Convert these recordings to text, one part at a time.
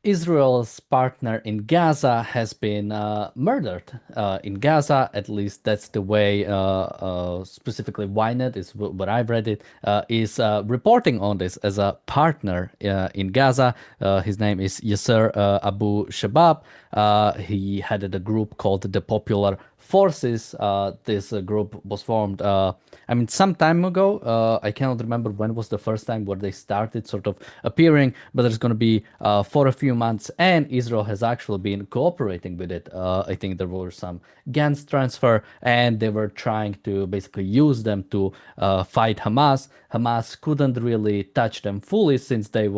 Israel's partner in Gaza has been murdered in Gaza. At least that's the way, specifically Ynet is what I've read it, is reporting on this as a partner in Gaza. His name is Yasser Abu Shabab. He headed a group called the Popular Forces. This group was formed, some time ago. I cannot remember when was the first time where they started sort of appearing, but there's going to be for a few months, and Israel has actually been cooperating with it. I think there were some GANs transfer, and they were trying to basically use them to fight Hamas. Hamas couldn't really touch them fully since they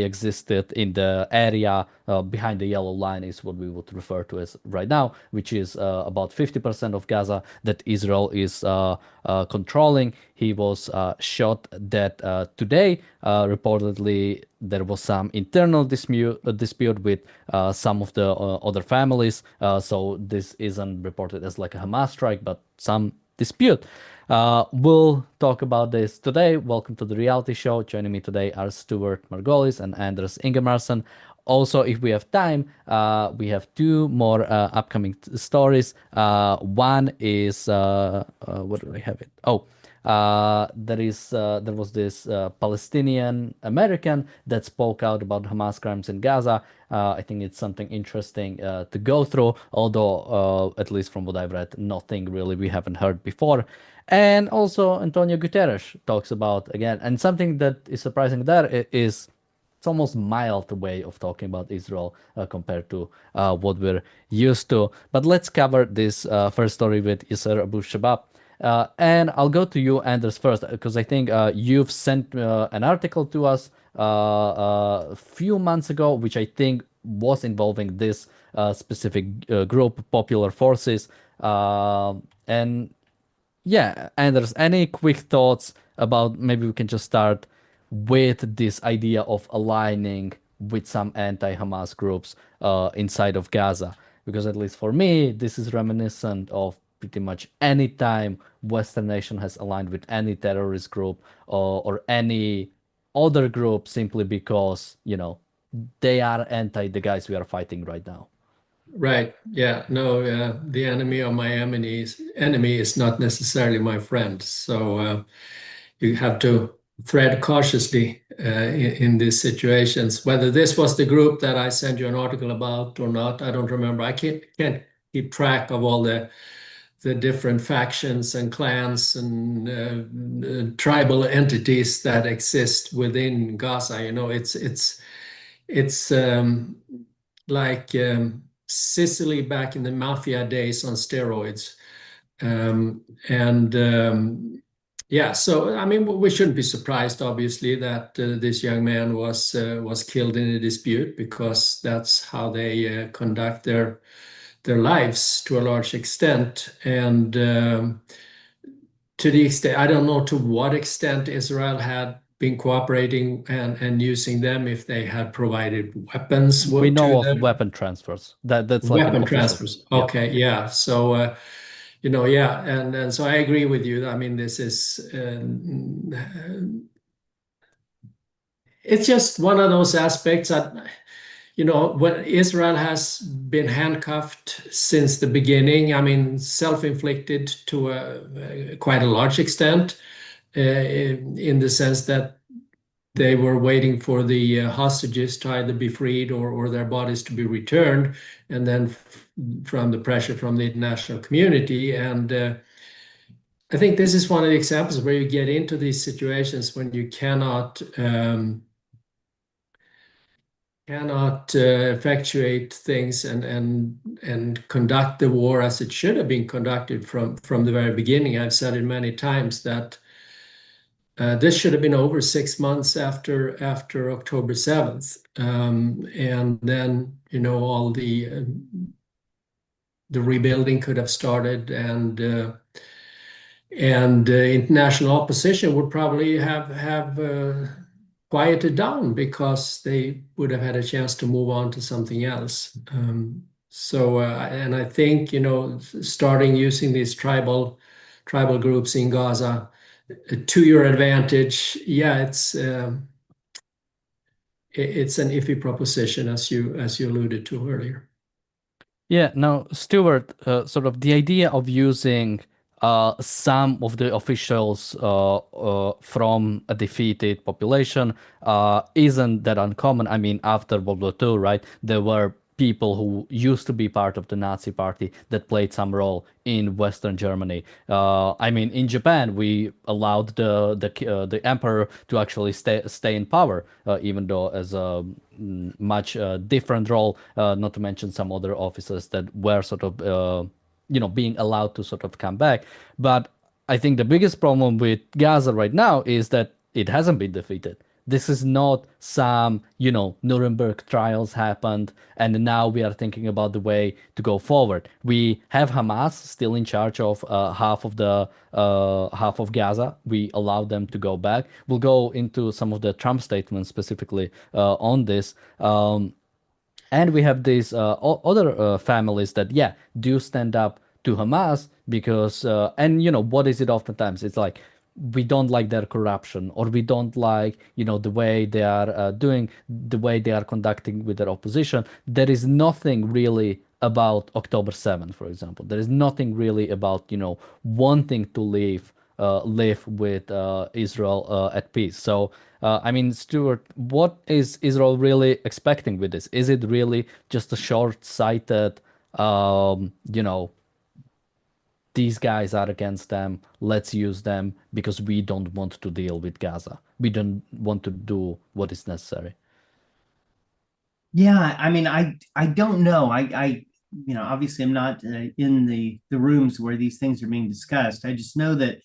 existed in the area behind the yellow line is what we would refer to as right now, which is about 50% of Gaza that Israel is controlling. He was shot dead today. Reportedly, there was some internal dispute with some of the other families. So this isn't reported as like a Hamas strike, but some dispute. We'll talk about this today. Welcome to the reality show. Joining me today are Stuart Margolis and Anders Ingemarsson. Also, if we have time, we have two more upcoming stories. One is what do I have it? Oh, there was this Palestinian American that spoke out about Hamas crimes in Gaza. I think it's something interesting to go through, although at least from what I've read, nothing really we haven't heard before. And also Antonio Guterres talks about again, and something that is surprising there is it's almost mild way of talking about Israel compared to what we're used to. But let's cover this first story with Yasser Abu Shabab. And I'll go to you, Anders, first, because I think you've sent an article to us a few months ago, which I think was involving this specific group, Popular Forces. And yeah, Anders, any quick thoughts about maybe we can just start with this idea of aligning with some anti-Hamas groups inside of Gaza? Because at least for me, this is reminiscent of pretty much any time Western nation has aligned with any terrorist group or any other group simply because, they are anti the guys we are fighting right now. Right. Yeah. No, the enemy of my enemy is not necessarily my friend. So you have to tread cautiously in these situations. Whether this was the group that I sent you an article about or not, I don't remember. I can't keep track of all the different factions and clans and tribal entities that exist within Gaza. It's like Sicily back in the mafia days on steroids. And yeah, so I mean, we shouldn't be surprised, obviously, that this young man was killed in a dispute because that's how they conduct their lives to a large extent. And to the extent, I don't know to what extent Israel had been cooperating and using them, if they had provided weapons We to know of them. weapon transfers. That's like an Weapon official. transfers. Yeah. Okay, yeah. So, yeah, and so I agree with you. I mean, this is it's just one of those aspects that, when Israel has been handcuffed since the beginning, I mean, self-inflicted to quite a large extent, in the sense that they were waiting for the hostages to either be freed or their bodies to be returned, and then from the pressure from the international community. And I think this is one of the examples where you get into these situations when you cannot effectuate things and conduct the war as it should have been conducted from the very beginning. I've said it many times that this should have been over 6 months after October 7th, and then all the rebuilding could have started, and international opposition would probably have quieted down because they would have had a chance to move on to something else. And I think starting using these tribal groups in Gaza to your advantage, yeah, it's an iffy proposition, as you alluded to earlier. Yeah, now, Stuart, sort of the idea of using some of the officials from a defeated population isn't that uncommon. I mean, after World War II, right, there were people who used to be part of the Nazi party that played some role in Western Germany. I mean, in Japan, we allowed the emperor to actually stay in power, even though as a much different role. Not to mention some other officers that were sort of being allowed to sort of come back. But I think the biggest problem with Gaza right now is that it hasn't been defeated. This is not some, Nuremberg trials happened, and now we are thinking about the way to go forward. We have Hamas still in charge of half of Gaza. We allow them to go back. We'll go into some of the Trump statements specifically on this. And we have these other families that, yeah, do stand up to Hamas because, and what is it oftentimes? It's like, we don't like their corruption, or we don't like, the way they are doing, the way they are conducting with their opposition. There is nothing really about October 7th, for example. There is nothing really about, wanting to live with Israel at peace. So, I mean, Stuart, what is Israel really expecting with this? Is it really just a short-sighted, these guys are against them, let's use them because we don't want to deal with Gaza. We don't want to do what is necessary. Yeah, I mean, I don't know. Obviously, I'm not in the rooms where these things are being discussed. I just know that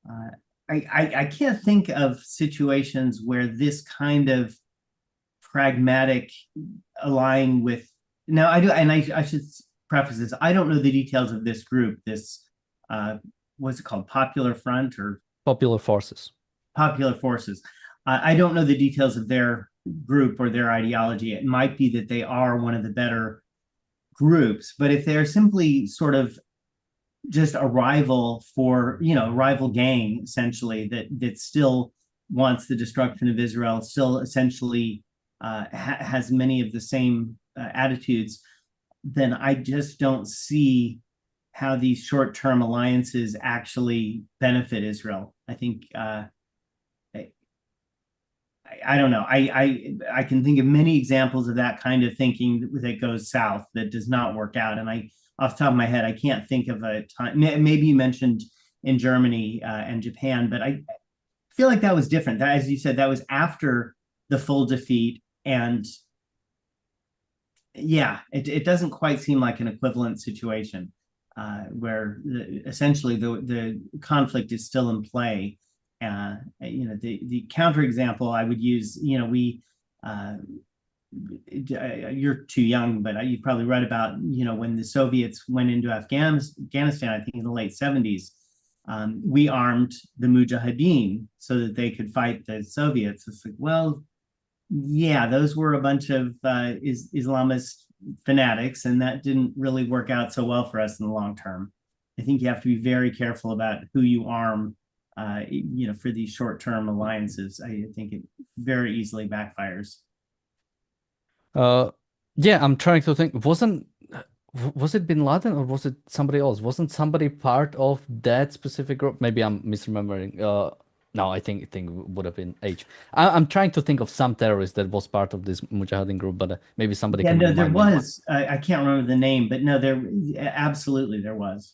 uh, I can't think of situations where this kind of pragmatic aligning with. Now, I do, and I should preface this. I don't know the details of this group. This what's it called? Popular Front or Popular forces. Popular Forces. I don't know the details of their group or their ideology. It might be that they are one of the better groups, but if they're simply sort of just a rival for, rival gang essentially that still wants the destruction of Israel, still essentially has many of the same attitudes, then I just don't see how these short-term alliances actually benefit Israel. I think I don't know. I can think of many examples of that kind of thinking that goes south that does not work out. And off the top of my head, I can't think of a time. Maybe you mentioned in Germany and Japan, but I feel like that was different. That, as you said, that was after the full defeat, and yeah, it doesn't quite seem like an equivalent situation where essentially the conflict is still in play. The counterexample I would use, you're too young, but you probably read about, when the Soviets went into Afghanistan, I think in the late 70s, we armed the Mujahideen so that they could fight the Soviets. It's like, well, yeah, those were a bunch of Islamist fanatics, and that didn't really work out so well for us in the long term. I think you have to be very careful about who you arm, for these short-term alliances. I think it very easily backfires. Uh, yeah, I'm trying to think. Was it Bin Laden or was it somebody else? Wasn't somebody part of that specific group? Maybe I'm misremembering. No, I think it would have been H. I'm trying to think of some terrorist that was part of this Mujahideen group, but maybe somebody Yeah, can no, there remind me. was. I can't remember the name, but no, there absolutely there was.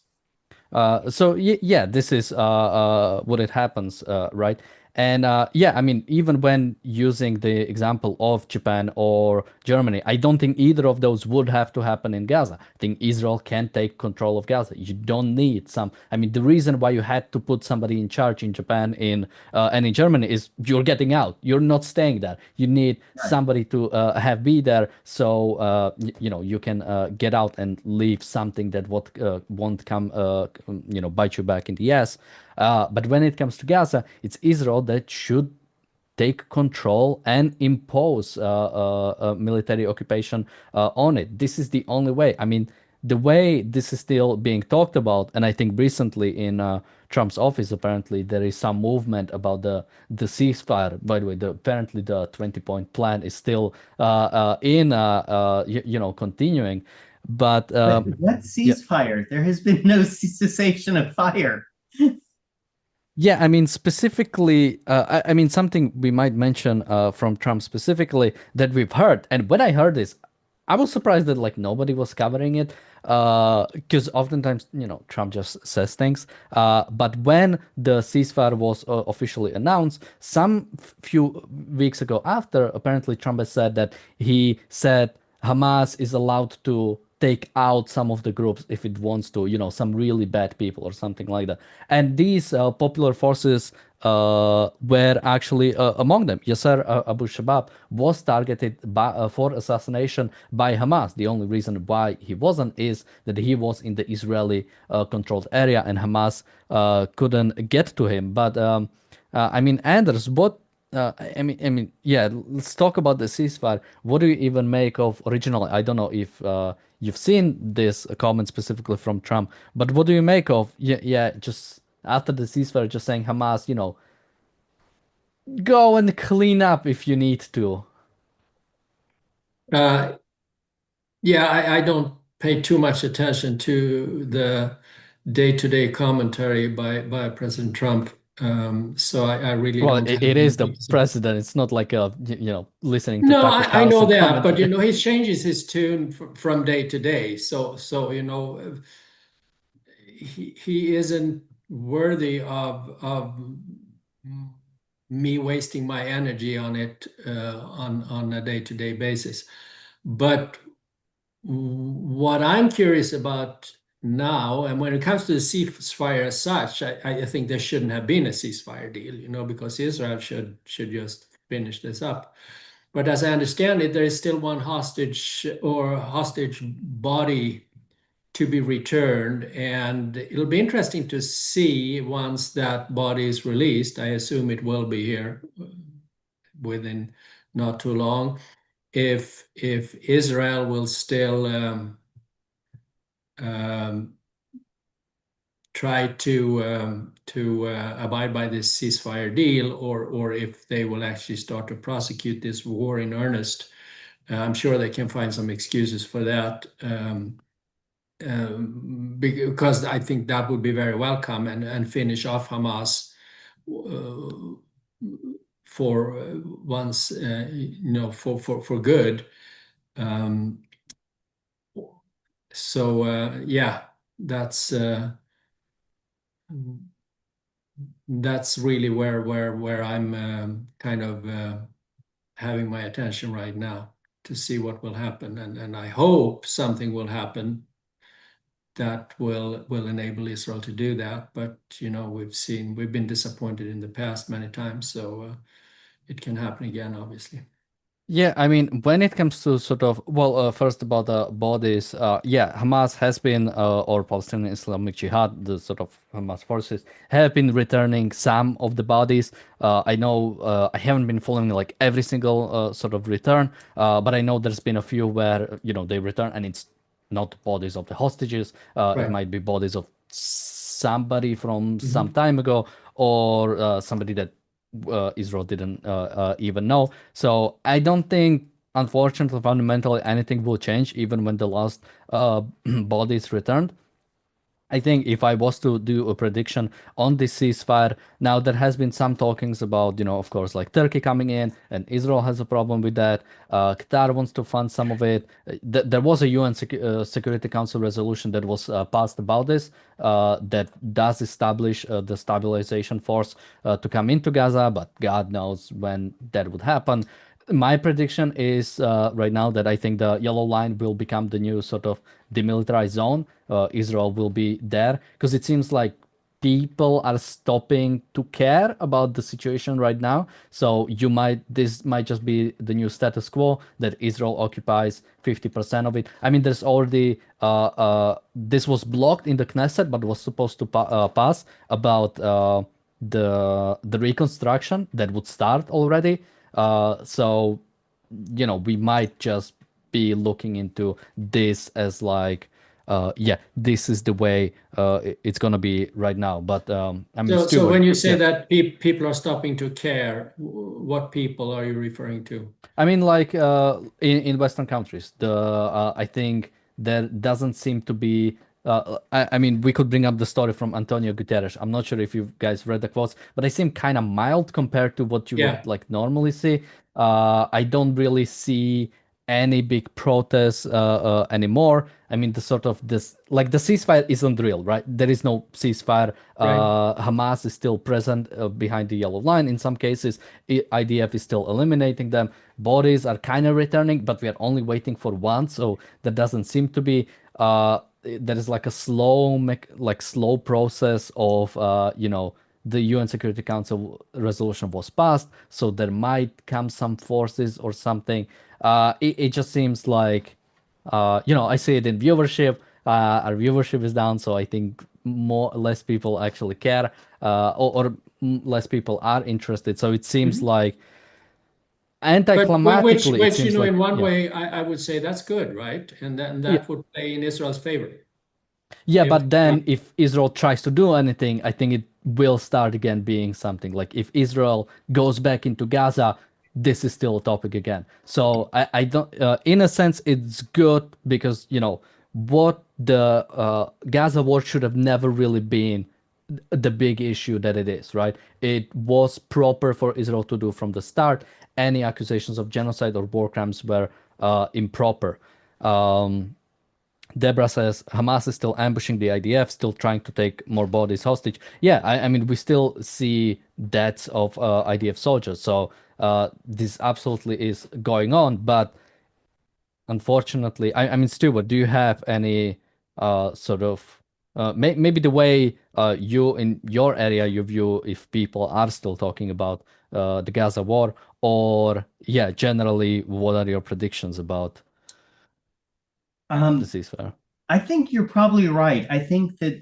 So yeah, this is what it happens, right? And yeah, I mean, even when using the example of Japan or Germany, I don't think either of those would have to happen in Gaza. I think Israel can take control of Gaza. You don't need some. I mean, the reason why you had to put somebody in charge in Japan and in Germany is you're getting out. You're not staying there. You need Right. somebody to have be there, so you can get out and leave something that won't come bite you back in the ass. But when it comes to Gaza, it's Israel that should take control and impose military occupation on it. This is the only way. I mean, the way this is still being talked about, and I think recently in Trump's office, apparently there is some movement about the ceasefire. By the way, apparently the 20-point plan is still continuing. But What yeah, ceasefire? There has been no cessation of fire. yeah, I mean, specifically, I mean, something we might mention from Trump specifically that we've heard. And when I heard this, I was surprised that like nobody was covering it. Because oftentimes, Trump just says things. But when the ceasefire was officially announced, some few weeks ago after, apparently Trump has said that he said Hamas is allowed to take out some of the groups if it wants to, some really bad people or something like that. And these popular forces were actually among them. Yasser Abu Shabab was targeted for assassination by Hamas. The only reason why he wasn't is that he was in the Israeli controlled area and Hamas couldn't get to him. But I mean, Anders, yeah, let's talk about the ceasefire. What do you even make of originally? I don't know if you've seen this comment specifically from Trump, but what do you make of, yeah, just after the ceasefire, just saying Hamas, go and clean up if you need to. Yeah, I don't pay too much attention to the day-to-day commentary by President Trump. So I really Well, don't have it is the anything to say. president. It's not like listening to No, Tucker I know Carlson that, but commentary. he changes his tune from day to day. So he isn't worthy of me wasting my energy on it on a day-to-day basis. But what I'm curious about now, and when it comes to the ceasefire as such, I think there shouldn't have been a ceasefire deal, because Israel should just finish this up. But as I understand it, there is still one hostage or hostage body to be returned, and it'll be interesting to see once that body is released. I assume it will be here within not too long. If Israel will still try to abide by this ceasefire deal, or if they will actually start to prosecute this war in earnest. I'm sure they can find some excuses for that, because I think that would be very welcome and finish off Hamas for once, for good. Yeah, that's really where I'm kind of having my attention right now to see what will happen, and I hope something will happen that will enable Israel to do that. But we've been disappointed in the past many times, so it can happen again, obviously. Yeah, I mean, when it comes to sort of, well, first about the bodies, yeah, Hamas has been, or Palestinian Islamic Jihad, the sort of Hamas forces, have been returning some of the bodies. I know I haven't been following like every single sort of return, but I know there's been a few where, they return and it's not bodies of the hostages. It Right. might be bodies of somebody from some Mhm. time ago or somebody that Israel didn't even know. So I don't think, unfortunately, fundamentally anything will change even when the last body is returned. I think if I was to do a prediction on this ceasefire, now there has been some talkings about, of course, like Turkey coming in, and Israel has a problem with that. Qatar wants to fund some of it. There was a UN Security Council resolution that was passed about this that does establish the stabilization force to come into Gaza, but God knows when that would happen. My prediction is right now that I think the yellow line will become the new sort of demilitarized zone. Israel will be there because it seems like people are stopping to care about the situation right now. So this might just be the new status quo that Israel occupies 50% of it. I mean, there's already this was blocked in the Knesset, but was supposed to pass about the reconstruction that would start already. So, we might just be looking into this as like yeah, this is the way it's gonna be right now. But I mean, So Stuart, when you say yeah. that people are stopping to care, what people are you referring to? I mean, like in Western countries, I think there doesn't seem to be. I mean, we could bring up the story from Antonio Guterres. I'm not sure if you guys read the quotes, but they seem kind of mild compared to what you would Yeah, like normally see. I don't really see any big protests anymore. I mean, the sort of this like the ceasefire isn't real, right? There is no ceasefire. right. Hamas is still present behind the yellow line in some cases. IDF is still eliminating them. Bodies are kind of returning, but we are only waiting for one, so there doesn't seem to be. There is like a slow process of the UN Security Council resolution was passed, so there might come some forces or something. It just seems like, I see it in viewership. Our viewership is down, so I think less people actually care, or less people are interested. So it seems Mhm. like But anticlimatically, it which seems like, in one yeah. way, I would say that's good, right? And Yeah, that would play in Israel's favor. yeah, If but then if Israel tries to do anything, I think it will start again being something. Like if Israel goes back into Gaza, this is still a topic again. So I don't, in a sense, it's good because, what the Gaza war should have never really been the big issue that it is, right? It was proper for Israel to do from the start. Any accusations of genocide or war crimes were improper. Um, Deborah says Hamas is still ambushing the IDF, still trying to take more bodies hostage. Yeah, I mean, we still see deaths of IDF soldiers. So this absolutely is going on. But unfortunately, I mean, Stuart, do you have any sort of maybe the way you in your area you view if people are still talking about the Gaza war, or yeah, generally, what are your predictions about the Um, ceasefire? I think you're probably right. I think that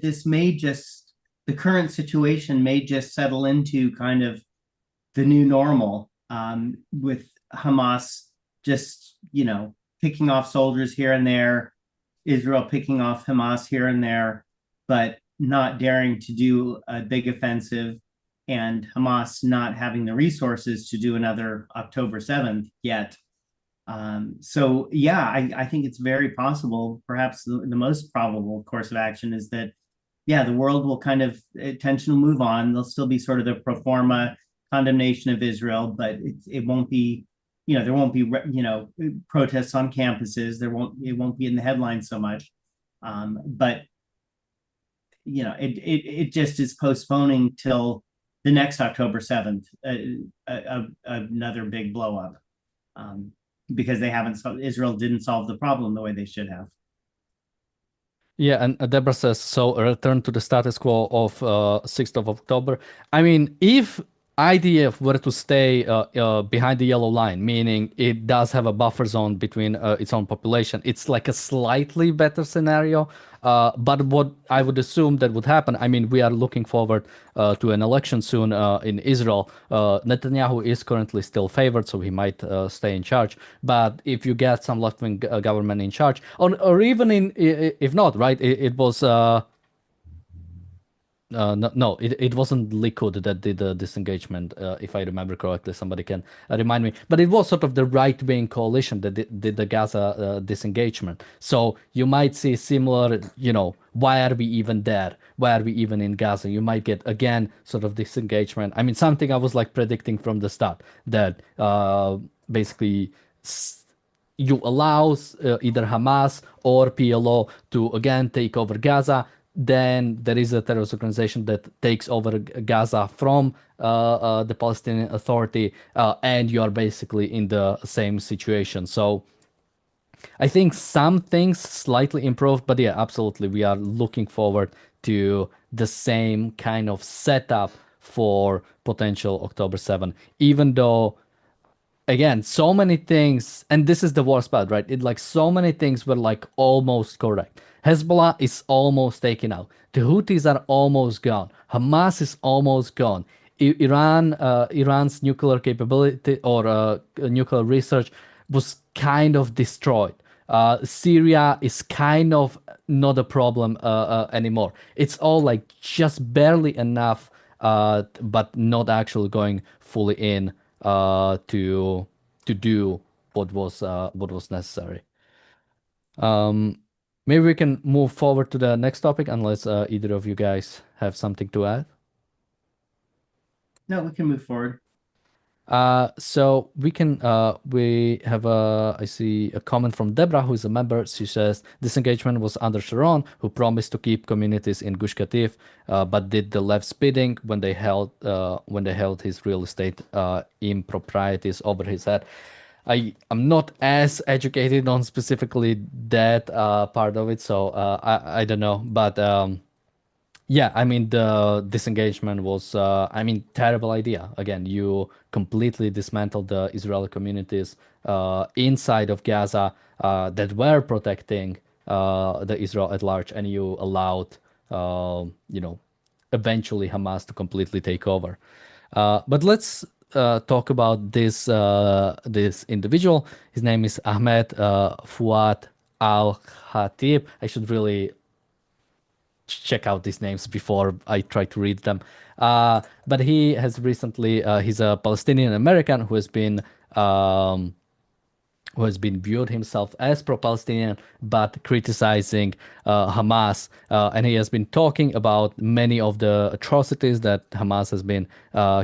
the current situation may just settle into kind of the new normal, with Hamas just, picking off soldiers here and there, Israel picking off Hamas here and there, but not daring to do a big offensive, and Hamas not having the resources to do another October 7th yet. So yeah, I think it's very possible. Perhaps the most probable course of action is that, yeah, the world will kind of tension will move on. There'll still be sort of the pro forma condemnation of Israel, but it won't be, there won't be, protests on campuses. It won't be in the headlines so much. But it just is postponing till the next October 7th, another big blow up. Because Israel didn't solve the problem the way they should have. Yeah, and Deborah says, so a return to the status quo of 6th of October. I mean, if IDF were to stay behind the yellow line, meaning it does have a buffer zone between its own population, it's like a slightly better scenario. But what I would assume that would happen, I mean, we are looking forward to an election soon in Israel. Netanyahu is currently still favored, so he might stay in charge. But if you get some left-wing government in charge, or even if not, right, it was. No, it wasn't Likud that did the disengagement, if I remember correctly. Somebody can remind me. But it was sort of the right-wing coalition that did the Gaza disengagement. So you might see similar, why are we even there? Why are we even in Gaza? You might get, again, sort of disengagement. I mean, something I was like predicting from the start, that basically you allow either Hamas or PLO to again take over Gaza. Then there is a terrorist organization that takes over Gaza from the Palestinian Authority, and you are basically in the same situation. So I think some things slightly improved, but yeah, absolutely, we are looking forward to the same kind of setup for potential October 7, even though again, so many things, and this is the worst part, right? It like so many things were like almost correct. Hezbollah is almost taken out. The Houthis are almost gone. Hamas is almost gone. Iran's nuclear capability or nuclear research was kind of destroyed. Syria is kind of not a problem anymore. It's all like just barely enough, but not actually going fully in to do what was necessary. Maybe we can move forward to the next topic, unless either of you guys have something to add. No, we can move forward. So we have I see a comment from Deborah, who is a member. She says this engagement was under Sharon, who promised to keep communities in Gush Katif, but did the left's bidding when they held his real estate improprieties over his head. I'm not as educated on specifically that part of it, so I don't know, but yeah, I mean the disengagement was terrible idea. Again, you completely dismantled the Israeli communities inside of Gaza that were protecting the Israel at large, and you allowed eventually Hamas to completely take over. But let's talk about this individual. His name is Ahmed Fuad Al Khatib. I should really check out these names before I try to read them. But he has recently, he's a Palestinian American who has been viewed himself as pro-Palestinian, but criticizing Hamas. And he has been talking about many of the atrocities that Hamas has been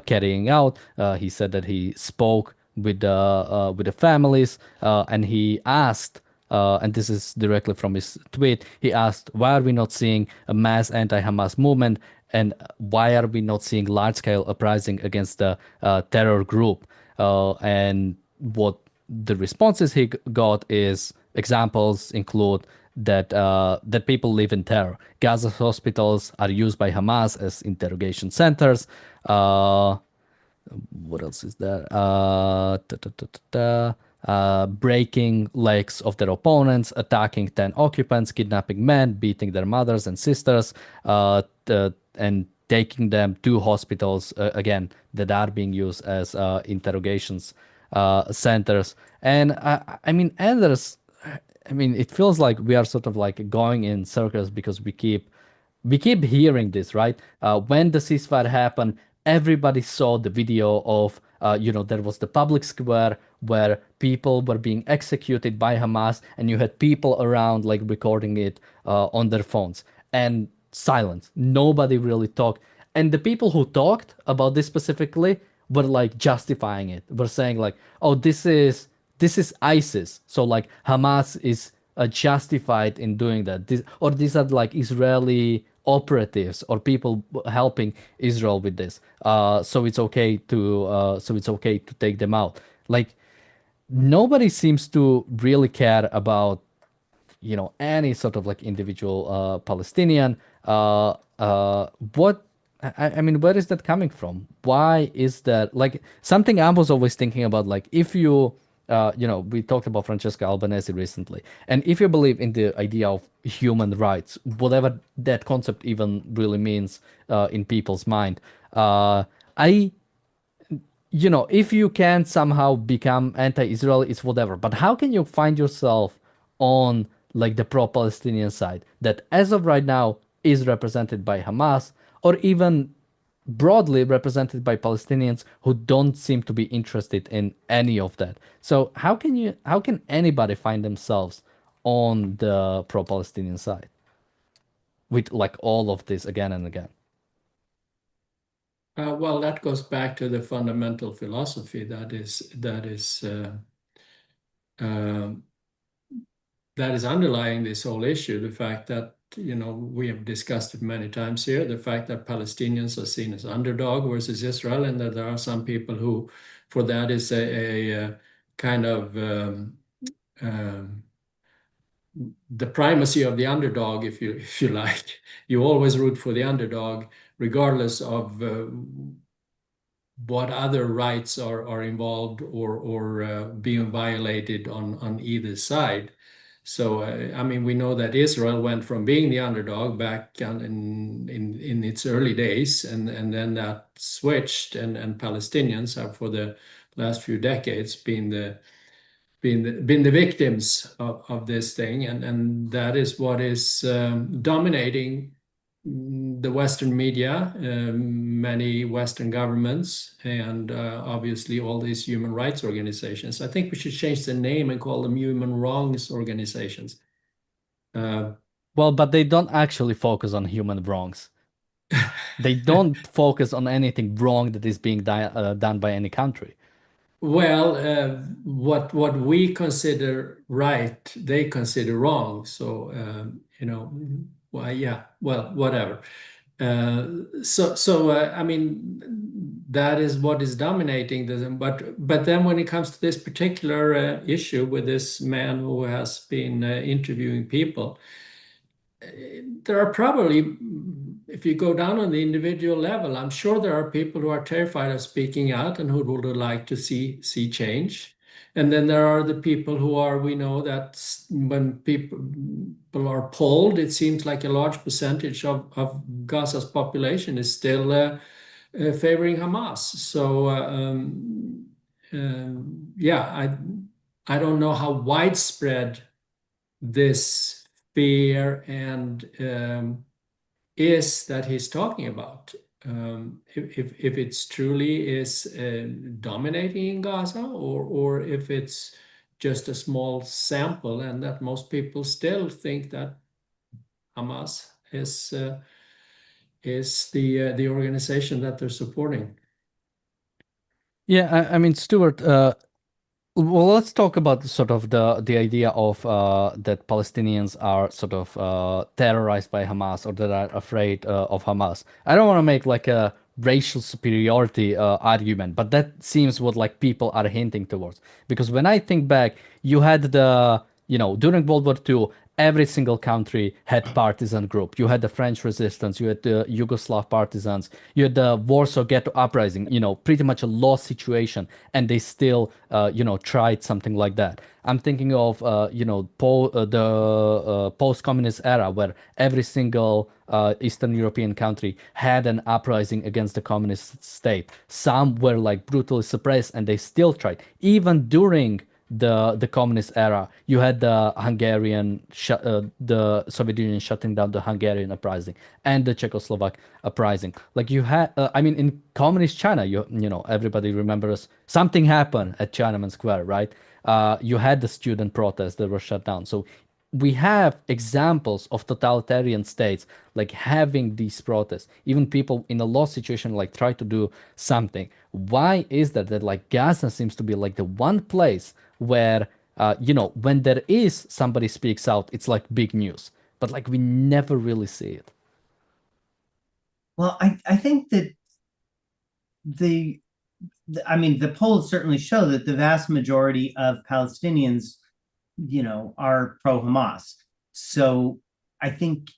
carrying out. He said that he spoke with the families, and he asked, and this is directly from his tweet, he asked, why are we not seeing a mass anti-Hamas movement? And why are we not seeing large-scale uprising against the terror group? And what the responses he got is examples include that people live in terror. Gaza hospitals are used by Hamas as interrogation centers. What else is there? Breaking legs of their opponents, attacking 10 occupants, kidnapping men, beating their mothers and sisters, and taking them to hospitals again that are being used as interrogations centers. And it feels like we are sort of like going in circles because we keep hearing this, right? When the ceasefire happened, everybody saw the video of, there was the public square where people were being executed by Hamas, and you had people around like recording it on their phones. And silence. Nobody really talked. And the people who talked about this specifically were like justifying it. Were saying like, oh, this is ISIS. So like Hamas is justified in doing that. These are like Israeli operatives or people helping Israel with this. So it's okay to take them out. Like nobody seems to really care about any sort of like individual Palestinian. What I mean, where is that coming from? Why is that like something I was always thinking about? Like if you we talked about Francesca Albanese recently, and if you believe in the idea of human rights, whatever that concept even really means in people's mind, I if you can somehow become anti-Israel, it's whatever. But how can you find yourself on like the pro-Palestinian side that as of right now is represented by Hamas, or even broadly represented by Palestinians who don't seem to be interested in any of that? So how can anybody find themselves on the pro-Palestinian side with like all of this again and again? Well, that goes back to the fundamental philosophy um, that is underlying this whole issue. The fact that we have discussed it many times here. The fact that Palestinians are seen as underdog versus Israel, and that there are some people who, for that, is a kind of the primacy of the underdog, if you like. You always root for the underdog, regardless of what other rights are involved or being violated on either side. So I mean, we know that Israel went from being the underdog back in its early days, and then that switched, and Palestinians have for the last few decades been been the victims of this thing, and that is what is dominating the Western media, many Western governments, and obviously all these human rights organizations. I think we should change the name and call them human wrongs organizations. Well, but they don't actually focus on human wrongs. They don't focus on anything wrong that is being done by any country. Well, what we consider right, they consider wrong. So well, yeah, well, whatever. I mean, that is what is dominating them. But then when it comes to this particular issue with this man who has been interviewing people, there are probably, if you go down on the individual level, I'm sure there are people who are terrified of speaking out and who would like to see change. And then there are the people who are, we know that when people are polled, it seems like a large percentage of Gaza's population is still favoring Hamas. So yeah, I don't know how widespread this fear and is that he's talking about. If it's truly is dominating in Gaza, or if it's just a small sample, and that most people still think that Hamas is the organization that they're supporting. Yeah, I mean, Stuart, well, let's talk about sort of the idea of that Palestinians are sort of terrorized by Hamas, or that are afraid of Hamas. I don't want to make like a racial superiority argument, but that seems what like people are hinting towards. Because when I think back, you had during World War II, every single country had partisan group. You had the French resistance, you had the Yugoslav partisans, you had the Warsaw Ghetto uprising, pretty much a lost situation, and they still, tried something like that. I'm thinking of, the post-communist era, where every single Eastern European country had an uprising against the communist state. Some were like brutally suppressed, and they still tried. Even during the communist era, you had the Soviet Union shutting down the Hungarian uprising and the Czechoslovak uprising. Like you had, I mean, in communist China, everybody remembers something happened at Tiananmen Square, right? You had the student protests that were shut down. So we have examples of totalitarian states like having these protests. Even people in a lost situation like try to do something. Why is that like Gaza seems to be like the one place where when there is somebody speaks out, it's like big news, but like we never really see it. Well, I think that I mean, the polls certainly show that the vast majority of Palestinians, are pro-Hamas. So I think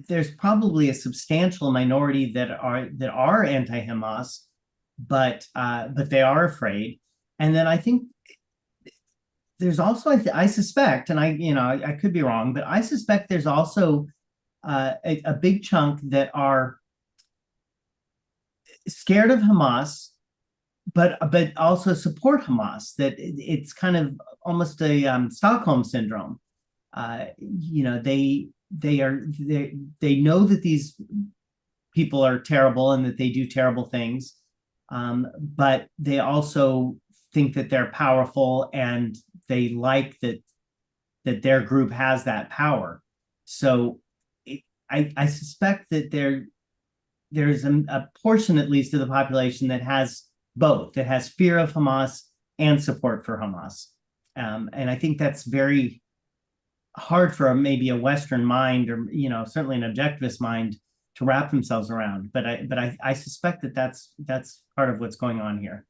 there's probably a substantial minority that are anti-Hamas, but they are afraid. And then I think there's also, I suspect, and I could be wrong, but I suspect there's also a big chunk that are scared of Hamas, but also support Hamas. That it's kind of almost a Stockholm syndrome. They know that these people are terrible and that they do terrible things, but they also think that they're powerful, and they like that their group has that power. So I suspect that there's a portion, at least, of the population that has both, that has fear of Hamas and support for Hamas. And I think that's very hard for maybe a Western mind, or certainly an objectivist mind, to wrap themselves around. But I suspect that that's part of what's going on here.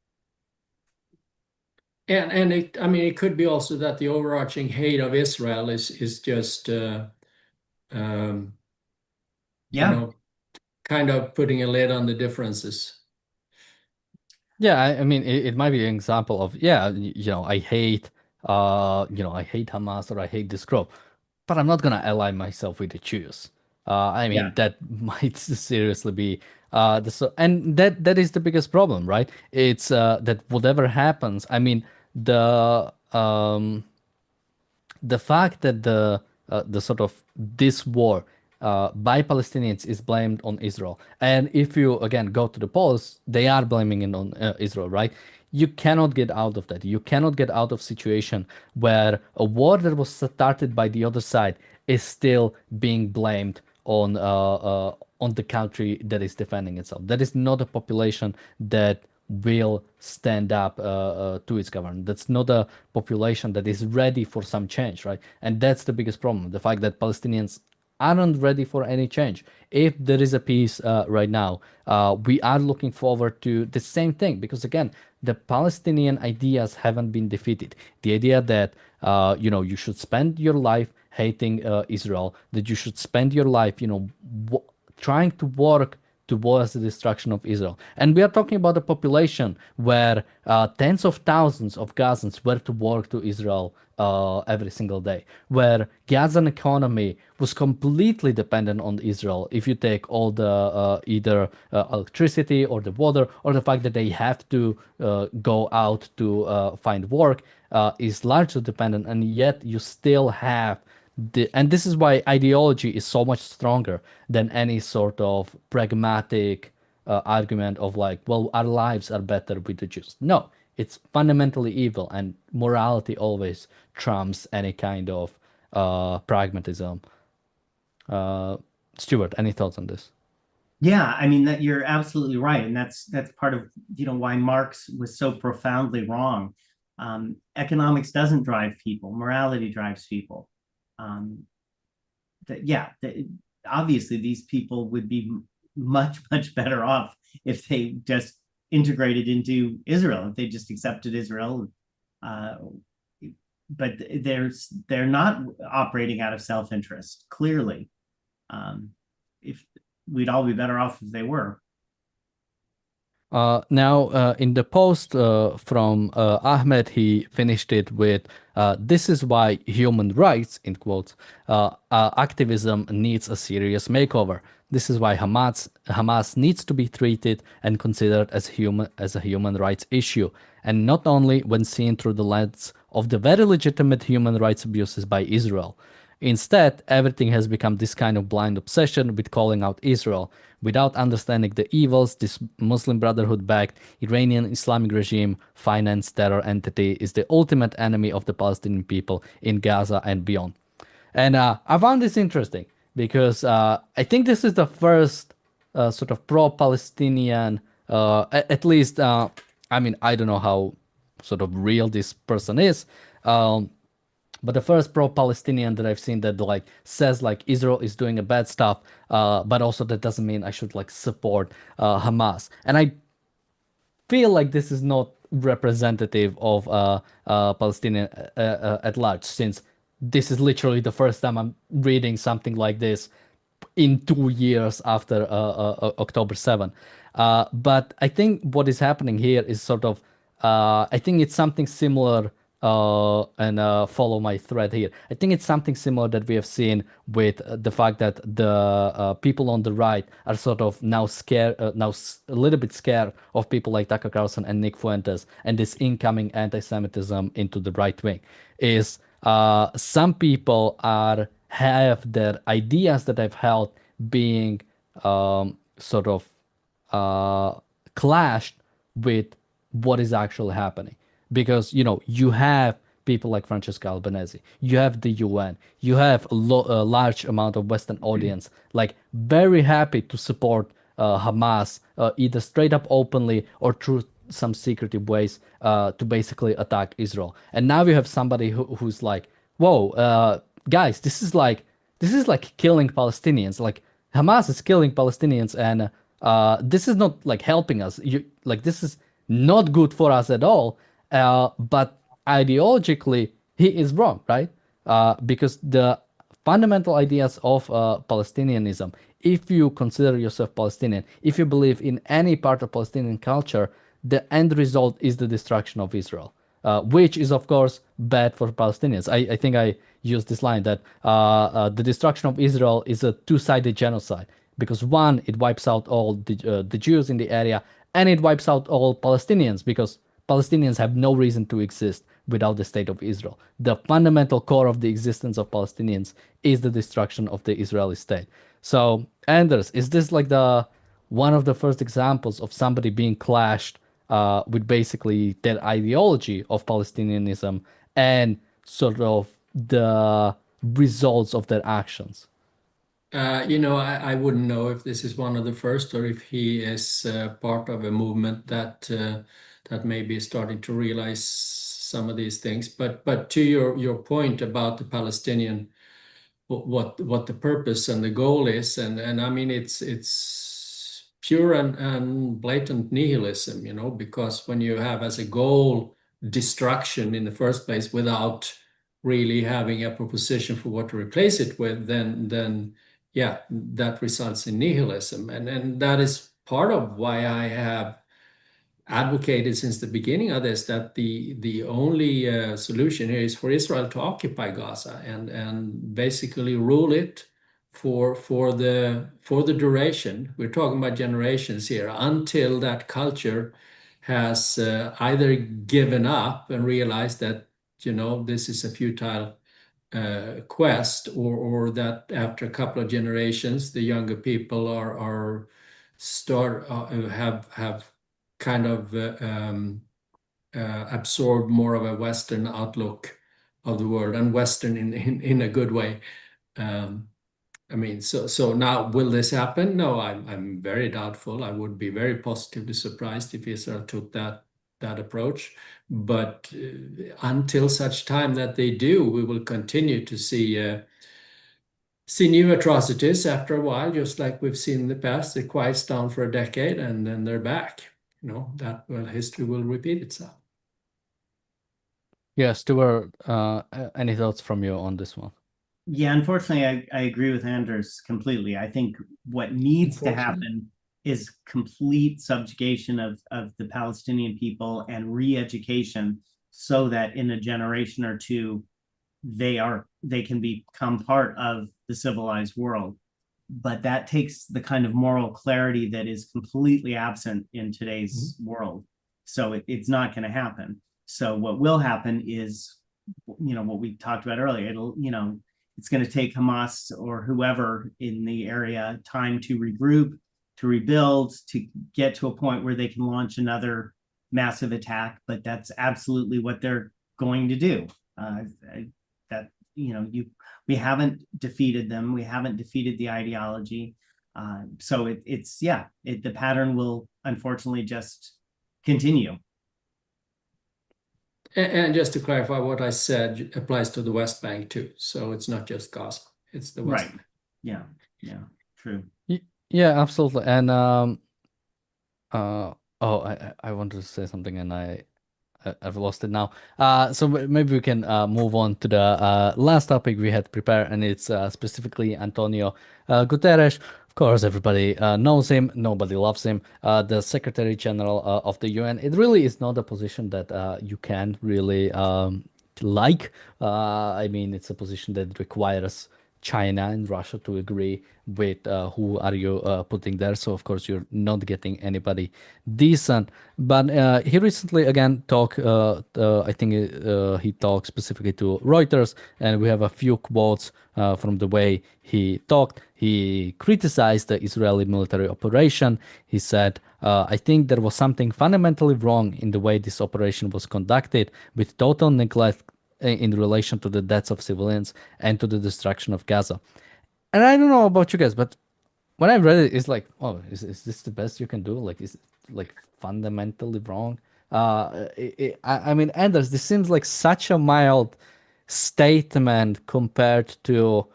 And it could be also that the overarching hate of Israel is just kind of putting a lid on the differences. Yeah, I mean, it might be an example of, I hate, I hate Hamas, or I hate this group, but I'm not gonna ally myself with the Jews. I mean, that might seriously be and that is the biggest problem, right? It's that whatever happens, I mean, the the fact that the sort of this war by Palestinians is blamed on Israel, and if you again go to the polls, they are blaming it on Israel, right? You cannot get out of that. You cannot get out of situation where a war that was started by the other side is still being blamed on the country that is defending itself. That is not a population that will stand up to its government. That's not a population that is ready for some change, right? And that's the biggest problem, the fact that Palestinians aren't ready for any change. If there is a peace right now, we are looking forward to the same thing because again, the Palestinian ideas haven't been defeated. The idea that you should spend your life hating Israel, that you should spend your life, trying to work towards the destruction of Israel. And we are talking about a population where tens of thousands of Gazans were to work to Israel every single day, where Gazan economy was completely dependent on Israel. If you take all the either electricity or the water or the fact that they have to go out to find work is largely dependent, and yet you still have and this is why ideology is so much stronger than any sort of pragmatic argument of like, well, our lives are better with the Jews. No, it's fundamentally evil, and morality always trumps any kind of pragmatism. Stuart, any thoughts on this? Yeah, I mean that you're absolutely right, and that's part of why Marx was so profoundly wrong. Economics doesn't drive people; morality drives people. Obviously these people would be much better off if they just integrated into Israel, if they just accepted Israel. But they're not operating out of self-interest, clearly. If we'd all be better off if they were. Now, in the post from Ahmed, he finished it with, this is why human rights, in quotes, activism needs a serious makeover. This is why Hamas needs to be treated and considered as a human rights issue, and not only when seen through the lens of the very legitimate human rights abuses by Israel. Instead, everything has become this kind of blind obsession with calling out Israel, without understanding the evils this Muslim Brotherhood-backed Iranian Islamic regime financed terror entity is the ultimate enemy of the Palestinian people in Gaza and beyond. And I found this interesting because I think this is the first sort of pro-Palestinian, at least, I mean, I don't know how sort of real this person is, but the first pro-Palestinian that I've seen that like says like Israel is doing a bad stuff, but also that doesn't mean I should like support Hamas. And I feel like this is not representative of Palestinian at large, since this is literally the first time I'm reading something like this in 2 years after October 7. But I think what is happening here is sort of, I think it's something similar, and follow my thread here. I think it's something similar that we have seen with the fact that the people on the right are sort of now scared, a little bit scared of people like Tucker Carlson and Nick Fuentes and this incoming anti-Semitism into the right wing. Is some people have their ideas that I've held being sort of clashed with what is actually happening. Because, you have people like Francesca Albanese, you have the UN, you have a large amount of Western audience, like very happy to support Hamas, either straight up openly or through some secretive ways to basically attack Israel. And now you have somebody who's like, whoa, guys, this is like killing Palestinians. Like Hamas is killing Palestinians, and this is not like helping us. This is not good for us at all. But ideologically, he is wrong, right? Because the fundamental ideas of Palestinianism, if you consider yourself Palestinian, if you believe in any part of Palestinian culture, the end result is the destruction of Israel, which is, of course, bad for Palestinians. I think I used this line that the destruction of Israel is a two-sided genocide, because one, it wipes out all the Jews in the area, and it wipes out all Palestinians, because Palestinians have no reason to exist without the state of Israel. The fundamental core of the existence of Palestinians is the destruction of the Israeli state. So, Anders, is this like the one of the first examples of somebody being clashed with basically their ideology of Palestinianism and sort of the results of their actions? I wouldn't know if this is one of the first or if he is part of a movement that maybe is starting to realize some of these things. But to your point about the Palestinian, what the purpose and the goal is, and I mean it's pure and blatant nihilism, because when you have as a goal destruction in the first place without really having a proposition for what to replace it with, then yeah, that results in nihilism. And that is part of why I have advocated since the beginning of this that the only solution here is for Israel to occupy Gaza and basically rule it for the duration. We're talking about generations here until that culture has either given up and realized that this is a futile quest, or that after a couple of generations, the younger people are start have kind of absorbed more of a Western outlook of the world, and Western in a good way. I mean, so now will this happen? No, I'm very doubtful. I would be very positively surprised if Israel took that approach. But until such time that they do, we will continue to see new atrocities after a while, just like we've seen in the past. It quiets down for a decade and then they're back. History will repeat itself. Yeah, Stuart, any thoughts from you on this one? Yeah, unfortunately, I agree with Anders completely. I think what needs to happen is complete subjugation of the Palestinian people and re-education, so that in a generation or two, they can become part of the civilized world. But that takes the kind of moral clarity that is completely absent in today's world. So it's not going to happen. So what will happen is, what we talked about earlier. It's going to take Hamas or whoever in the area time to regroup, to rebuild, to get to a point where they can launch another massive attack. But that's absolutely what they're going to do. We haven't defeated them. We haven't defeated the ideology. So the pattern will unfortunately just continue. And just to clarify, what I said applies to the West Bank too. So it's not just Gaza, it's the West Bank. Yeah, true. Yeah, absolutely. And I wanted to say something and I've lost it now. So maybe we can move on to the last topic we had prepared, and it's specifically Antonio Guterres. Of course, everybody knows him. Nobody loves him. The Secretary General of the UN. It really is not a position that you can really like. I mean, it's a position that requires China and Russia to agree with who are you putting there. So of course you're not getting anybody decent. But he recently again talked. I think he talked specifically to Reuters, and we have a few quotes from the way he talked. He criticized the Israeli military operation. He said, I think there was something fundamentally wrong in the way this operation was conducted, with total neglect in relation to the deaths of civilians and to the destruction of Gaza. And I don't know about you guys, but when I read it, it's like, oh, is this the best you can do? Like, is it like fundamentally wrong? I mean, Anders, this seems like such a mild statement compared to,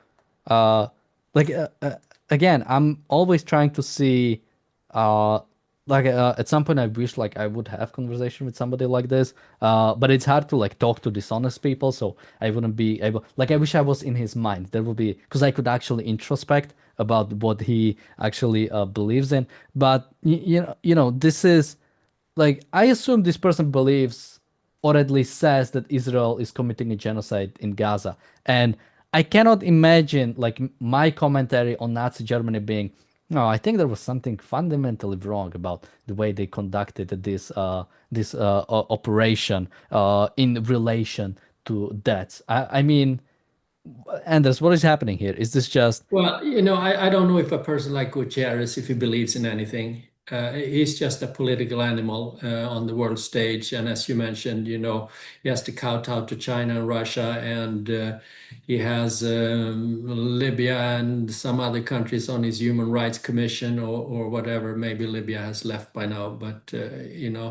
like, again, I'm always trying to see, at some point I wish like I would have conversation with somebody like this, but it's hard to like talk to dishonest people, so I wouldn't be able, like I wish I was in his mind. There would be, because I could actually introspect about what he actually believes in. But this is like, I assume this person believes, or at least says, that Israel is committing a genocide in Gaza. And I cannot imagine like my commentary on Nazi Germany being, No, I think there was something fundamentally wrong about the way they conducted this operation in relation to deaths. I mean, Anders, what is happening here? Is this just Well, I don't know if a person like Gutierrez, if he believes in anything, he's just a political animal on the world stage. And as you mentioned, he has to kowtow to China and Russia, and he has Libya and some other countries on his Human Rights Commission or whatever. Maybe Libya has left by now, but the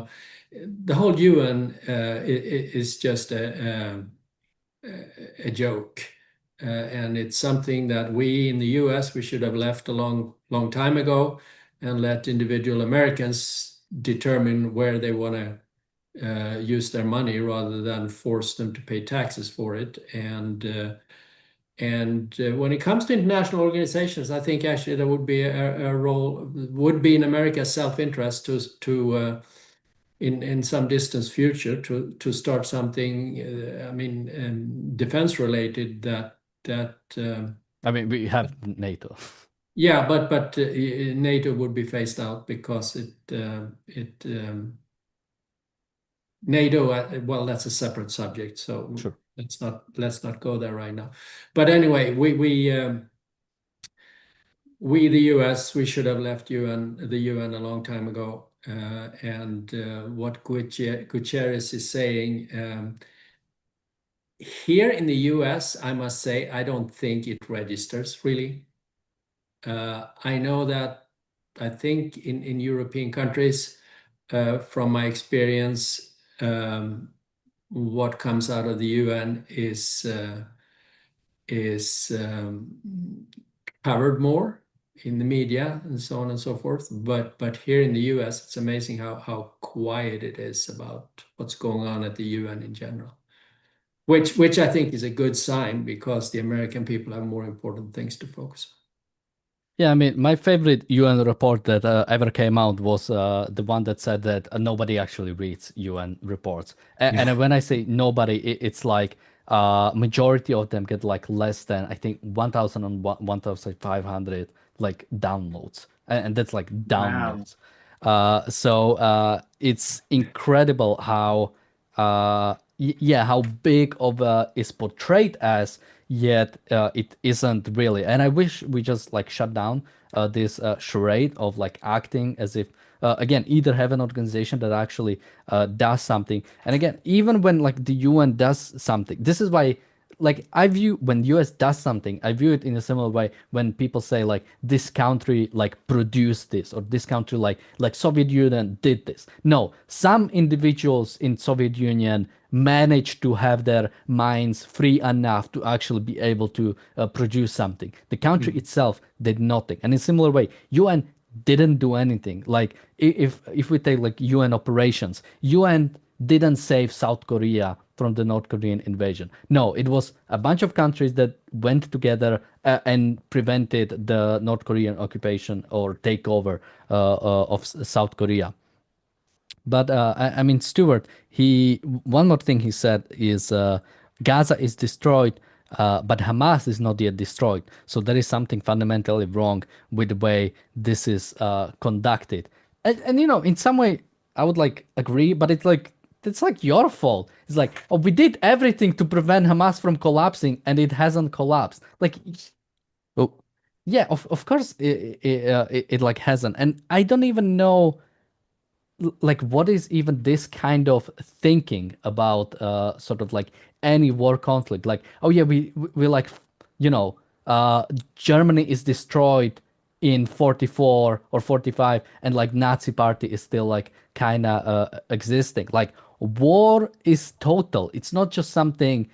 whole UN is just a joke. And it's something that we in the US, we should have left a long time ago and let individual Americans determine where they want to use their money rather than force them to pay taxes for it. And when it comes to international organizations, I think actually there would be a role, would be in America's self-interest to in some distant future to start something, I mean, defense related that I mean, we have NATO. yeah, but NATO would be phased out because NATO, well, that's a separate subject, so Sure. let's not go there right now. But anyway, we the US, we should have left the UN a long time ago. And what Gutierrez is saying, here in the US, I must say, I don't think it registers really. I know that I think in European countries, from my experience, what comes out of the UN is covered more in the media and so on and so forth. But here in the US, it's amazing how quiet it is about what's going on at the UN in general, which I think is a good sign because the American people have more important things to focus on. Yeah, I mean, my favorite UN report that ever came out was the one that said that nobody actually reads UN reports. And when I say nobody, it's like majority of them get like less than, I think, 1,000 and 1,500 like downloads. And that's like Wow. downloads. So it's incredible how yeah, how big of is portrayed as, yet it isn't really. And I wish we just like shut down this charade of like acting as if again, either have an organization that actually does something. And again, even when like the UN does something, this is why like I view when US does something, I view it in a similar way when people say like this country like produced this, or this country like Soviet Union did this. No, some individuals in Soviet Union managed to have their minds free enough to actually be able to produce something. The country itself did nothing. And in similar way, UN didn't do anything. Like if we take like UN operations, UN didn't save South Korea from the North Korean invasion. No, it was a bunch of countries that went together and prevented the North Korean occupation or takeover of South Korea. But I mean, Stuart, he one more thing he said is Gaza is destroyed, but Hamas is not yet destroyed. So there is something fundamentally wrong with the way this is conducted. And in some way, I would like agree, but it's like your fault. It's like, oh, we did everything to prevent Hamas from collapsing, and it hasn't collapsed. Like, oh, yeah, of course it like hasn't. And I don't even know like what is even this kind of thinking about sort of like any war conflict, like, oh yeah, we like, you know Germany is destroyed in 44 or 45, and like Nazi party is still like kind of existing. Like, war is total. It's not just something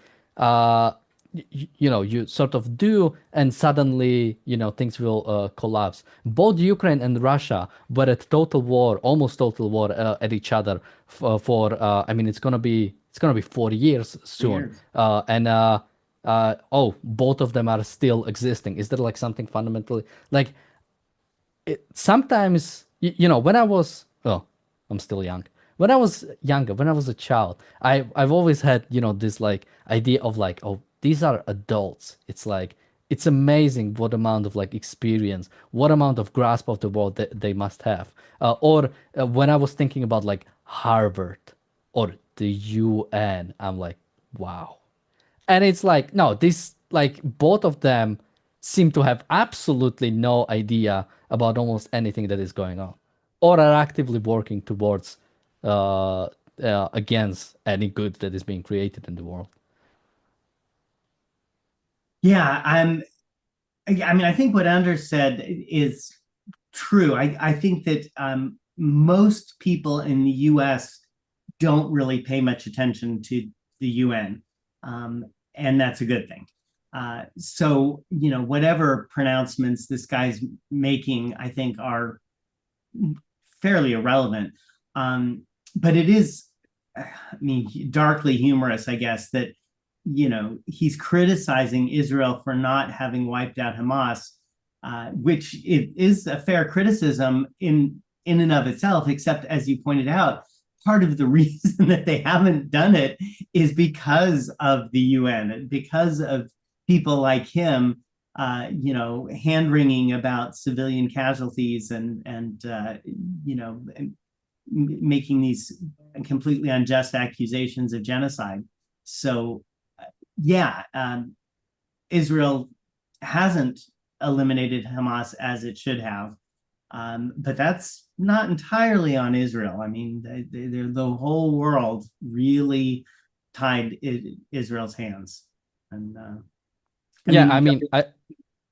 you sort of do and suddenly things will collapse. Both Ukraine and Russia were at total war, almost total war at each other for I mean, it's gonna be 4 years soon. Years. Oh, both of them are still existing. Is there like something fundamentally like sometimes when I was, oh, I'm still young. When I was younger, when I was a child, I've always had this like idea of like, oh, these are adults. It's like it's amazing what amount of like experience, what amount of grasp of the world that they must have. Or when I was thinking about like Harvard or the UN, I'm like, wow. And it's like, no, this like both of them seem to have absolutely no idea about almost anything that is going on, or are actively working towards against any good that is being created in the world. Yeah, I mean, I think what Anders said is true. I think that most people in the US don't really pay much attention to the UN, and that's a good thing. So, you know, whatever pronouncements this guy's making, I think are fairly irrelevant. But it is, I mean, darkly humorous, I guess, that, you know, he's criticizing Israel for not having wiped out Hamas, which it is a fair criticism in and of itself, except as you pointed out, part of the reason that they haven't done it is because of the UN, because of people like him, you know, hand wringing about civilian casualties and you know, making these completely unjust accusations of genocide. So, yeah, Israel hasn't eliminated Hamas as it should have. But that's not entirely on Israel. I mean, the whole world really tied Israel's hands. And I Yeah, mean, I mean,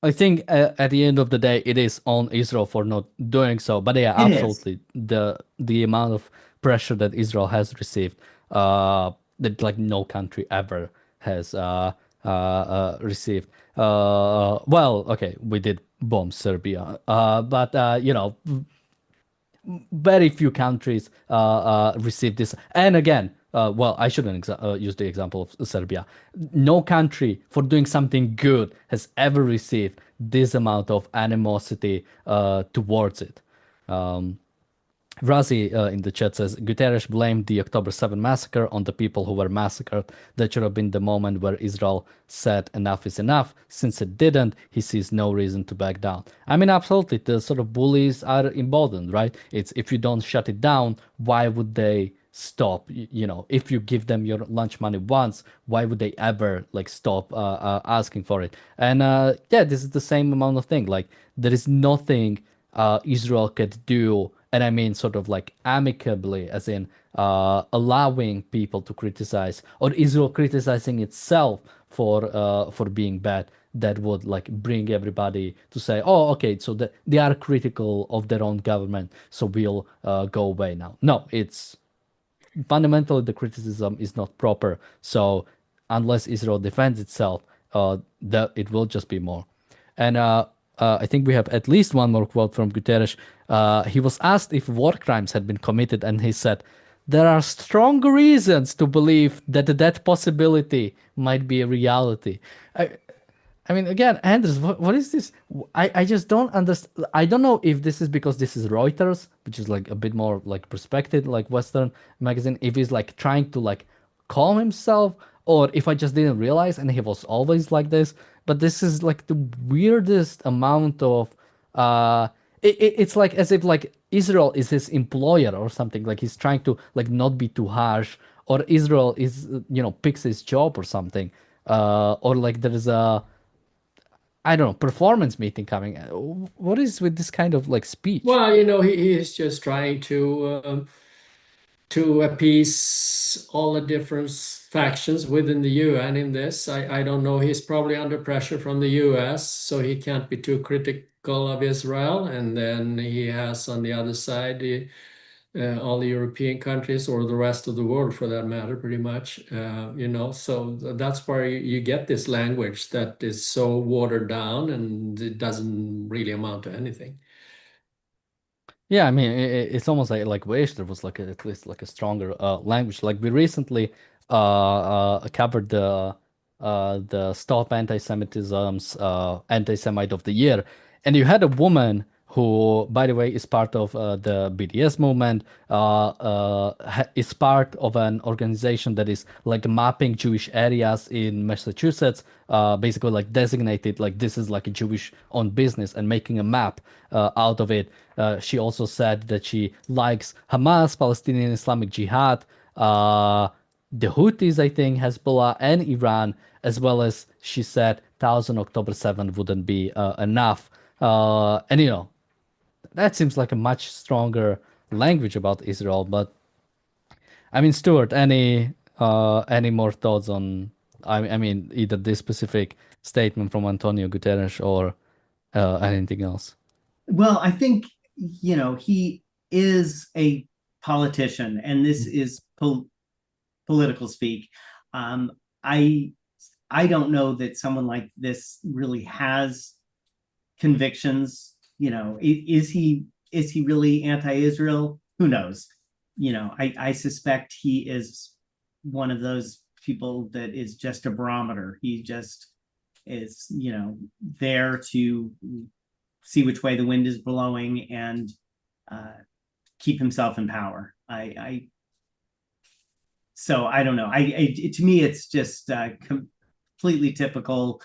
I think at the end of the day, it is on Israel for not doing so. But yeah, it is. absolutely, the amount of pressure that Israel has received, that like no country ever has received. Well, okay, we did bomb Serbia, but you know, very few countries receive this. And again, well, I shouldn't use the example of Serbia. No country for doing something good has ever received this amount of animosity towards it. Um, Razi in the chat says Guterres blamed the October 7 massacre on the people who were massacred. That should have been the moment where Israel said enough is enough. Since it didn't, he sees no reason to back down. I mean, absolutely, the sort of bullies are emboldened, right? It's if you don't shut it down, why would they stop? You know, if you give them your lunch money once, why would they ever like stop asking for it? And yeah, this is the same amount of thing. Like there is nothing Israel could do, and I mean sort of like amicably, as in allowing people to criticize, or Israel criticizing itself for being bad. That would like bring everybody to say, oh, okay, so they are critical of their own government, so we'll go away now. No, it's fundamentally the criticism is not proper. So unless Israel defends itself, that it will just be more. And I think we have at least one more quote from Guterres. He was asked if war crimes had been committed, and he said, "There are strong reasons to believe that that possibility might be a reality." I mean, again, Anders, what is this? I just don't understand. I don't know if this is because this is Reuters, which is like a bit more like respected, like Western magazine, if he's like trying to like calm himself, or if I just didn't realize and he was always like this. But this is like the weirdest amount of, it's like as if like Israel is his employer or something, like he's trying to like not be too harsh, or Israel is, you know, picks his job or something. Or like there is a, I don't know, performance meeting coming. What is with this kind of like speech? Well, you know, he is just trying to appease all the different factions within the UN in this. I don't know. He's probably under pressure from the US, so he can't be too critical of Israel. And then he has on the other side all the European countries or the rest of the world for that matter, pretty much. You know, so that's where you get this language that is so watered down and it doesn't really amount to anything. Yeah, I mean, it's almost like wish there was like at least like a stronger language. Like we recently covered the Stop Anti-Semitism's Anti-Semite of the Year, and you had a woman who, by the way, is part of the BDS movement, is part of an organization that is like mapping Jewish areas in Massachusetts, basically like designated like this is like a Jewish-owned business and making a map out of it. She also said that she likes Hamas, Palestinian Islamic Jihad, the Houthis, I think, Hezbollah, and Iran, as well as she said 1,000 October 7 wouldn't be enough. And you know, that seems like a much stronger language about Israel. But I mean, Stuart, any more thoughts on? I mean, either this specific statement from Antonio Guterres or anything else? Well, I think, you know, he is a politician, and this is political speak. I don't know that someone like this really has convictions. You know, is he really anti-Israel? Who knows? You know, I suspect he is one of those people that is just a barometer. He just is, you know, there to see which way the wind is blowing and keep himself in power. So I don't know. To me, it's just completely typical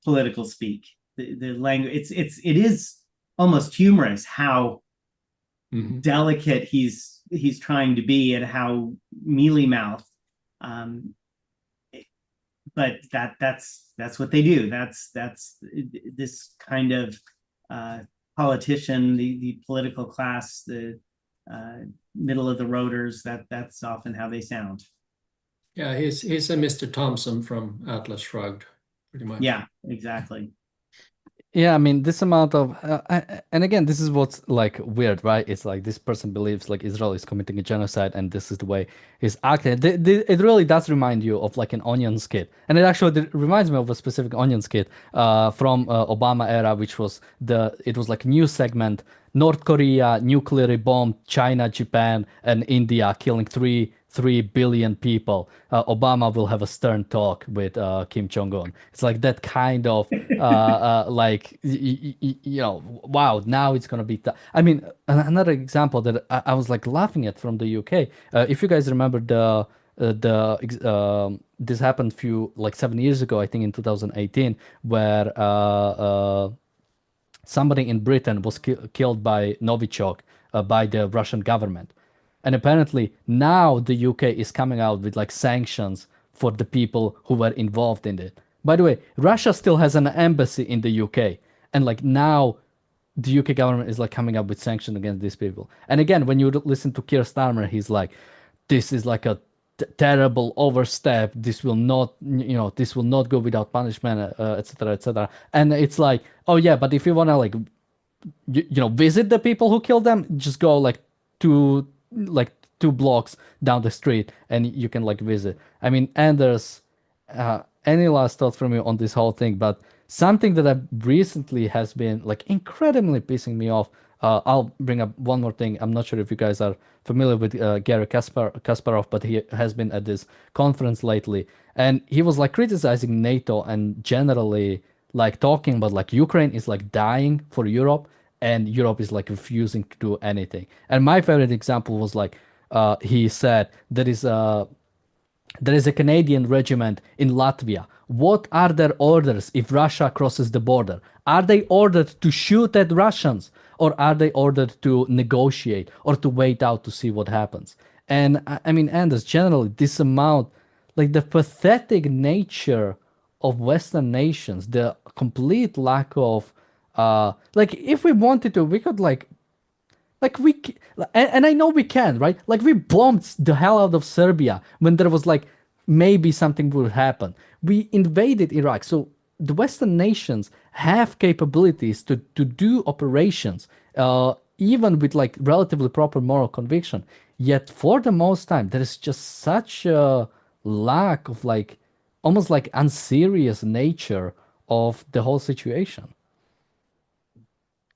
political speak. The language, it is almost humorous how delicate he's trying to be and how mealy mouthed. But that's what they do. That's this kind of politician, the political class, the middle of the roaders. That's often how they sound. Yeah, he's a Mr. Thompson from Atlas Shrugged, pretty much. Yeah, exactly. Yeah, I mean, this amount of, and again, this is what's like weird, right? It's like this person believes like Israel is committing a genocide, and this is the way he's acting. It really does remind you of like an Onion skit, and it actually reminds me of a specific Onion skit from Obama era, which was it was like a news segment: North Korea nuclearly bombed China, Japan, and India, killing 3 billion people. Obama will have a stern talk with Kim Jong-un. It's like that kind of like you know, wow, now it's gonna be I mean, another example that I was like laughing at from the UK. If you guys remember this happened like 7 years ago, I think in 2018, where somebody in Britain was killed by Novichok by the Russian government. And apparently now the UK is coming out with like sanctions for the people who were involved in it. By the way, Russia still has an embassy in the UK. And like now the UK government is like coming up with sanctions against these people. And again, when you listen to Keir Starmer, he's like, this is like a terrible overstep. This will not, you know, this will not go without punishment, etc., etc. And it's like, oh yeah, but if you want to like, you know, visit the people who killed them, just go like two blocks down the street and you can like visit. I mean, Anders, any last thoughts from you on this whole thing? But something that I've recently has been like incredibly pissing me off. I'll bring up one more thing. I'm not sure if you guys are familiar with Gary Kasparov, but he has been at this conference lately, and he was like criticizing NATO and generally like talking about like Ukraine is like dying for Europe, and Europe is like refusing to do anything. And my favorite example was like he said there is a Canadian regiment in Latvia. What are their orders if Russia crosses the border? Are they ordered to shoot at Russians, or are they ordered to negotiate or to wait out to see what happens? And I mean, Anders, generally, this amount, like the pathetic nature of Western nations, the complete lack of, like, if we wanted to, we could like and I know we can, right? Like we bombed the hell out of Serbia when there was like maybe something would happen. We invaded Iraq. So the Western nations have capabilities to do operations, even with like relatively proper moral conviction. Yet for the most time, there is just such a lack of like almost like unserious nature of the whole situation.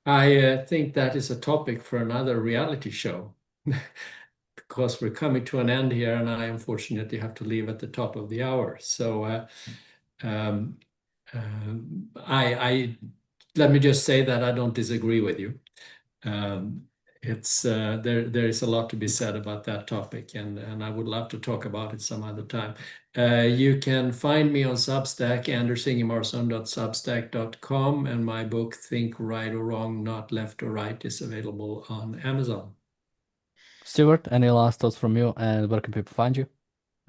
I think that is a topic for another reality show because we're coming to an end here, and I unfortunately have to leave at the top of the hour. So I let me just say that I don't disagree with you. It's there is a lot to be said about that topic, and I would love to talk about it some other time. You can find me on Substack, andersingemarson.substack.com, and my book Think Right or Wrong, Not Left or Right is available on Amazon. Stuart, any last thoughts from you, and where can people find you?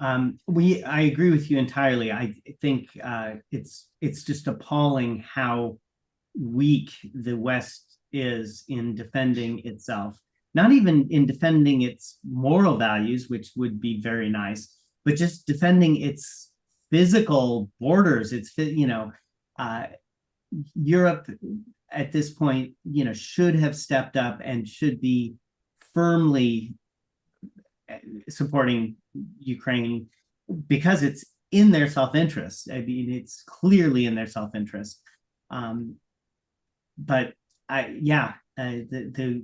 I agree with you entirely. I think it's just appalling how weak the West is in defending itself. Not even in defending its moral values, which would be very nice, but just defending its physical borders. Europe at this point, should have stepped up and should be firmly supporting Ukraine because it's in their self-interest. I mean, it's clearly in their self-interest. But the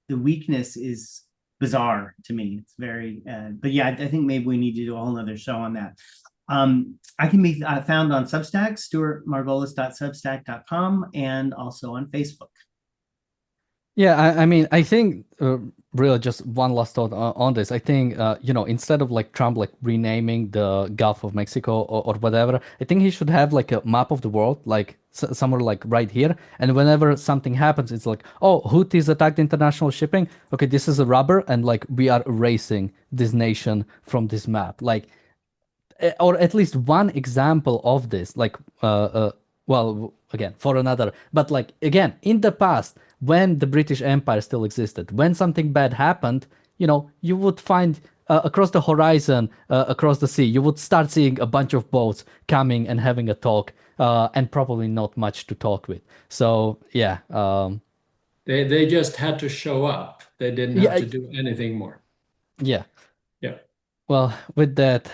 weakness is bizarre to me. It's very, but yeah, I think maybe we need to do a whole nother show on that. I can be found on Substack, stuartmargolis.substack.com, and also on Facebook. Yeah, I mean, I think really just one last thought on this. I think, instead of like Trump like renaming the Gulf of Mexico or whatever, I think he should have like a map of the world, like somewhere like right here. And whenever something happens, it's like, oh, Houthis attacked international shipping. Okay, this is a rubber, and like we are erasing this nation from this map. Like, or at least one example of this, like, well, again, for another, but like, again, in the past, when the British Empire still existed, when something bad happened, you would find across the horizon, across the sea, you would start seeing a bunch of boats coming and having a talk, and probably not much to talk with. So, yeah. They just had to show up. They didn't have to do anything more. Yeah. Yeah. Well, with that,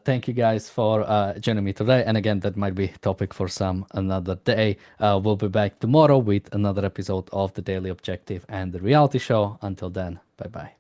thank you guys for joining me today. And again, that might be topic for some another day. We'll be back tomorrow with another episode of The Daily Objective and The Reality Show. Until then, bye-bye.